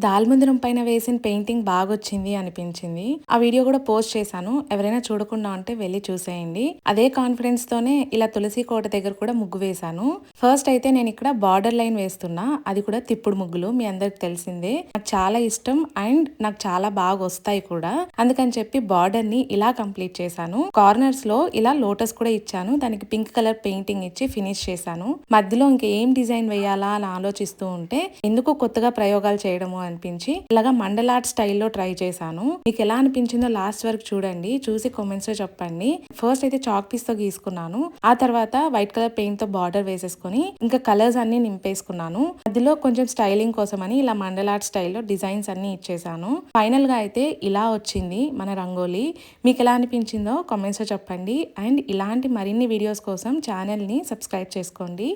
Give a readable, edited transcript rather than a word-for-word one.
దాల్మందిరం పైన వేసిన పెయింటింగ్ బాగొచ్చింది అనిపించింది. ఆ వీడియో కూడా పోస్ట్ చేశాను. ఎవరైనా చూడకుండా ఉంటే వెళ్లి చూసేయండి. అదే కాన్ఫిడెన్స్ తోనే ఇలా తులసి కోట దగ్గర కూడా ముగ్గు వేశాను. ఫస్ట్ అయితే నేను ఇక్కడ బార్డర్ లైన్ వేస్తున్నా. అది కూడా తిప్పుడు ముగ్గులు మీ అందరికి తెలిసిందే. నాకు చాలా ఇష్టం అండ్ నాకు చాలా బాగా వస్తాయి కూడా. అందుకని చెప్పి బార్డర్ ని ఇలా కంప్లీట్ చేశాను. కార్నర్స్ లో ఇలా లోటస్ కూడా ఇచ్చాను. దానికి పింక్ కలర్ పెయింటింగ్ ఇచ్చి ఫినిష్ చేశాను. మధ్యలో ఇంకేం డిజైన్ వేయాలా అని ఆలోచిస్తూ ఉంటే ఎందుకు కొత్తగా ప్రయోగాలు చేయడము అనిపించి ఇలాగా మండల్ ఆర్ట్ స్టైల్లో ట్రై చేశాను. మీకు ఎలా అనిపించిందో లాస్ట్ వరకు చూడండి. చూసి కామెంట్స్ లో చెప్పండి. ఫస్ట్ అయితే చాక్ పీస్ తో గీసుకున్నాను. ఆ తర్వాత వైట్ కలర్ పెయింట్ తో బార్డర్ వేసేసుకుని ఇంకా కలర్స్ అన్ని నింపేసుకున్నాను. మధ్యలో కొంచెం స్టైలింగ్ కోసం అని ఇలా మండల్ ఆర్ట్ స్టైల్లో డిజైన్స్ అన్ని ఇచ్చేసాను. ఫైనల్ గా అయితే ఇలా వచ్చింది మన రంగోలీ. మీకు ఎలా అనిపించిందో కామెంట్స్ లో చెప్పండి. అండ్ ఇలాంటి మరిన్ని వీడియోస్ కోసం ఛానల్ ని సబ్స్క్రైబ్ చేసుకోండి.